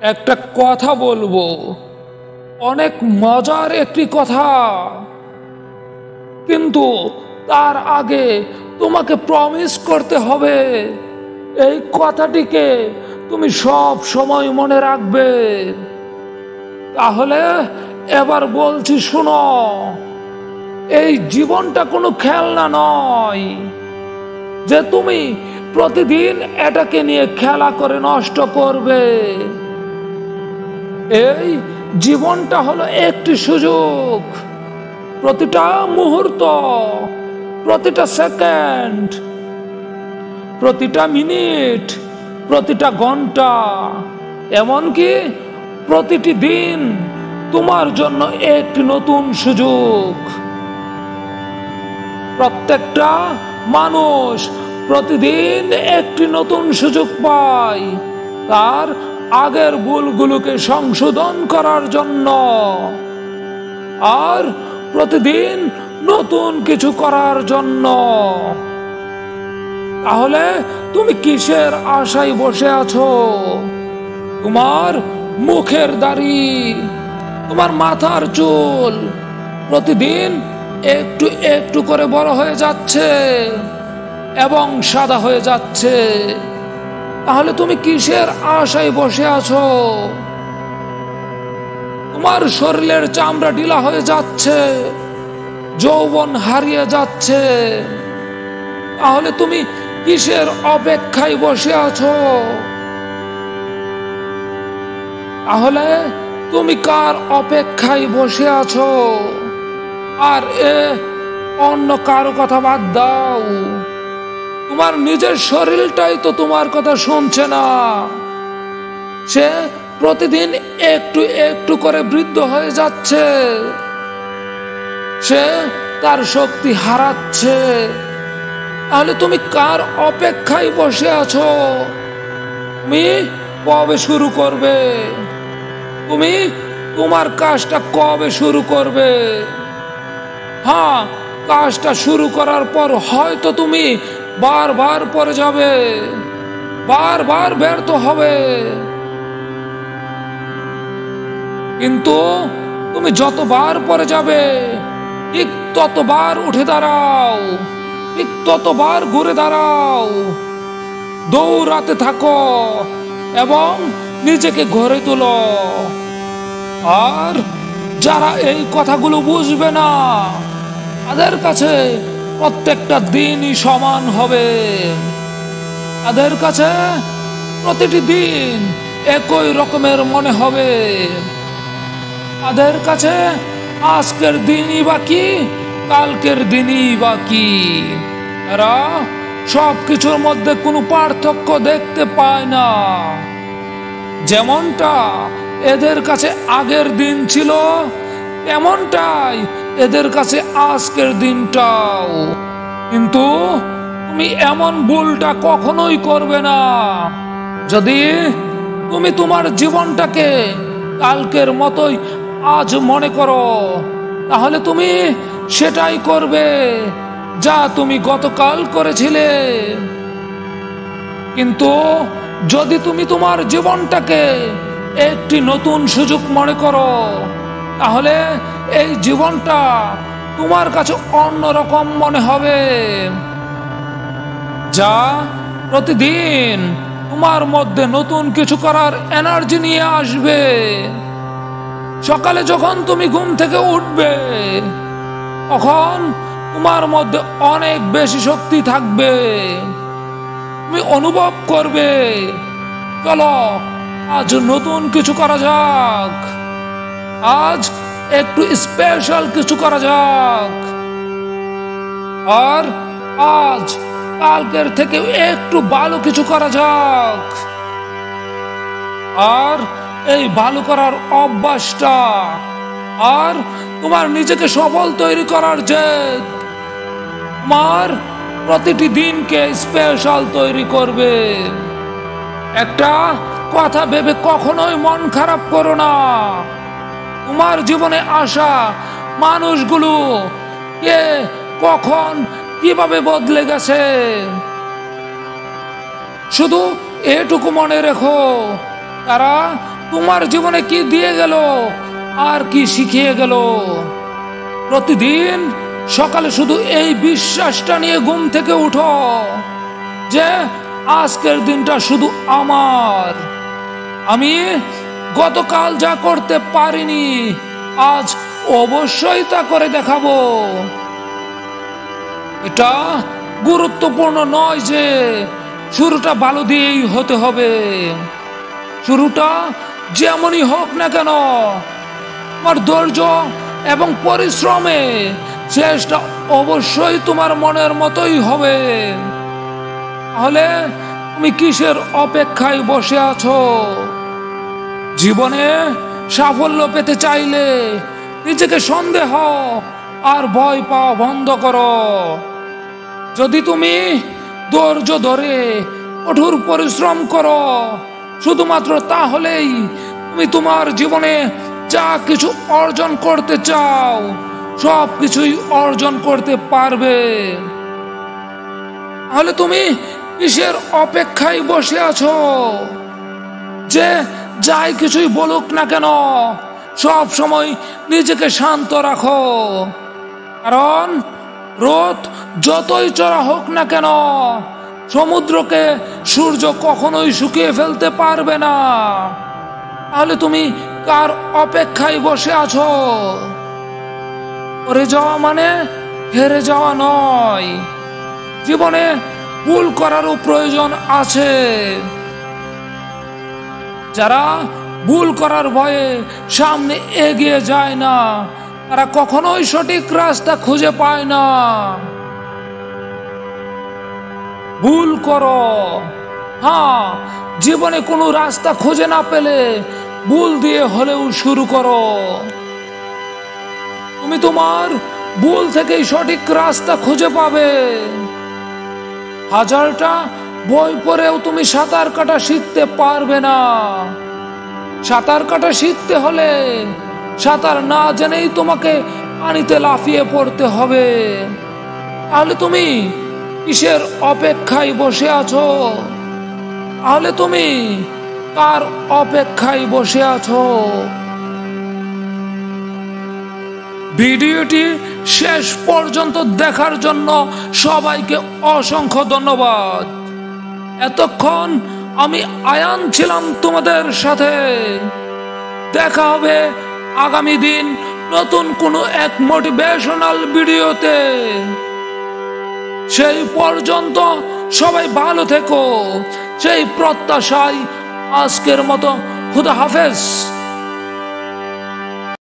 একটা কথা বলবো, অনেক মজার একটি কথা, কিন্তু তার আগে তোমাকে প্রমিস করতে হবে এই কথাটিকে তুমি সব সময় মনে রাখবে। তাহলে এবার বলছি, শোনো। এই জীবনটা কোনো খেলনা নয় যে তুমি প্রতিদিন এটাকে নিয়ে খেলা করে নষ্ট করবে। এই জীবনটা হলো একটি সুযোগ। প্রতিটা মুহূর্ত, প্রতিটা সেকেন্ড, প্রতিটা মিনিট, প্রতিটা ঘন্টা, এমনকি প্রতিটি দিন তোমার জন্য একটি নতুন সুযোগ। প্রত্যেকটা মানুষ প্রতিদিন একটি নতুন সুযোগ পায় তার আগের ভুলগুলোকে সংশোধন করার জন্য, আর প্রতিদিন নতুন কিছু করার জন্য। তাহলে তুমি কিসের আশায় বসে আছো? তোমার মুখের দাড়ি, তোমার মাথার চুল প্রতিদিন একটু একটু করে বড় হয়ে যাচ্ছে এবং সাদা হয়ে যাচ্ছে। তাহলে তুমি কিসের আশায় বসে আছো? তোমার শরীরের চামড়া ঢিলা হয়ে যাচ্ছে, যৌবন হারিয়ে যাচ্ছে। তাহলে তুমি কিসের অপেক্ষায় বসে আছো? তাহলে তুমি কার অপেক্ষায় বসে আছো? আর অন্য কারো কথা বাদ দাও, তোমার নিজের শরীরটাই তো তোমার কথা শুনছে না। সে প্রতিদিন একটু একটু করে বৃদ্ধ হয়ে যাচ্ছে, সে তার শক্তি হারাচ্ছে। তাহলে তুমি কার অপেক্ষায় বসে আছো? তুমি কবে শুরু করবে? তুমি তোমার কাজটা কবে শুরু করবে? হ্যাঁ, কাজটা শুরু করার পর হয়তো তুমি বারবার পড়ে যাবে, বারবার ব্যর্থ হবে, কিন্তু তুমি যতবার পড়ে যাবে ঠিক ততবার উঠে দাঁড়াও, ঠিক ততবার ঘুরে দাঁড়াও, দৌড়াতে থাকো এবং নিজেকে গড়ে তোলো। আর যারা এই কথাগুলো বুঝবে না, তাদের কাছে প্রত্যেকটা দিনই সমান হবে। তাদের কাছে প্রতিটি দিন একই রকমের মনে হবে। তাদের কাছে আজকের দিনই বাকি, কালকের দিনই বাকি। এরা সব কিছুর মধ্যে কোনো পার্থক্য দেখতে পায় না। যেমনটা এদের কাছে আগের দিন ছিল, তেমনটাই এদের কাছে আজকের দিনটাও। কিন্তু তুমি এমন ভুলটা কখনোই করবে না। যদি তুমি তোমার জীবনটাকে কালকের মতোই আজ মনে করো, তাহলে তুমি সেটাই করবে যা তুমি গতকাল করেছিলে। কিন্তু যদি তুমি তোমার জীবনটাকে একটি নতুন সুযোগ মনে করো, তাহলে এই জীবনটা তোমার কাছে অন্যরকম মনে হবে, যা প্রতিদিন তোমার মধ্যে নতুন কিছু করার এনার্জি নিয়ে আসবে। সকালে যখন তুমি ঘুম থেকে উঠবে, তখন তোমার মধ্যে অনেক বেশি শক্তি থাকবে। তুমি অনুভব করবে, চলো আজ নতুন কিছু করা যাক, আজ একটু স্পেশাল কিছু করা যাক, আর আজ কালকের থেকে একটু ভালো কিছু করা যাক। আর এই ভালো করার অভ্যাসটা আর তোমার নিজেকে সফল তৈরি করার জেদ তোমার প্রতিটি দিনকে স্পেশাল তৈরি করবে। একটা কথা ভেবে কখনোই মন খারাপ করো না। তোমার জীবনে আসা মানুষগুলো কে কখন কিভাবে বদলে গেছে, শুধু এটুকু মনে রেখো, তারা তোমার জীবনে কি দিয়ে গেল আর কি শিখিয়ে গেল? প্রতিদিন সকালে শুধু এই বিশ্বাসটা নিয়ে ঘুম থেকে উঠো যে আজকের দিনটা শুধু আমার। আমি গতকাল যা করতে পারিনি আজ অবশ্যই তা করে দেখাবো। এটা গুরুত্বপূর্ণ নয় যে শুরুটা ভালো দিয়েই হতে হবে। শুরুটা যেমনই হোক না কেন, তোমার ধৈর্য এবং পরিশ্রমে শেষটা অবশ্যই তোমার মনের মতোই হবে। তাহলে তুমি কিসের অপেক্ষায় বসে আছো? জীবনে সাফল্য পেতে চাইলে নিজেকে সন্দেহ আর ভয় পাওয়া বন্ধ করো। যদি তুমি ধৈর্য ধরে কঠোর পরিশ্রম করো, শুধুমাত্র তাহলেই তুমি তোমার জীবনে যা কিছু অর্জন করতে চাও সব কিছুই অর্জন করতে পারবে। তাহলে তুমি কিসের অপেক্ষায় বসে আছো? যে যাই কিছুই বলুক না কেন সব সময় নিজেকে শান্ত রাখো, কারণ রোদ যতই চড়া হোক না কেন সমুদ্রকে সূর্য কখনোই শুকিয়ে ফেলতে পারবে না। তাহলে তুমি কার অপেক্ষায় বসে আছো? পড়ে যাওয়া মানে হেরে যাওয়া নয়। জীবনে ভুল করারও প্রয়োজন আছে। যারা ভুল করার ভয়ে সামনে এগিয়ে যায় না তারা কখনোই সঠিক রাস্তা খুঁজে পায় না। ভুল করো, হ্যাঁ, জীবনে কোনো রাস্তা খুঁজে না পেলে ভুল দিয়ে হলেও শুরু করো। তুমি তোমার ভুল থেকেই সঠিক রাস্তা খুঁজে পাবে। হাজারটা বই পড়েও তুমি সাঁতার কাটা শিখতে পারবে না। সাঁতার কাটা শিখতে হলে সাঁতার না জেনেই তোমাকে পানিতে লাফিয়ে পড়তে হবে। তাহলে তুমি কিসের অপেক্ষায় বসে আছো? তাহলে তুমি কার অপেক্ষায় বসে আছো? ভিডিওটি শেষ পর্যন্ত দেখার জন্য সবাইকে অসংখ্য ধন্যবাদ। এতক্ষণ আমি আয়ান ছিলাম তোমাদের সাথে। দেখা হবে আগামী দিন নতুন কোনো এক মোটিভেশনাল ভিডিওতে। সেই পর্যন্ত সবাই ভালো থেকো, সেই প্রত্যাশায় আজকের মতো খুদা হাফেজ।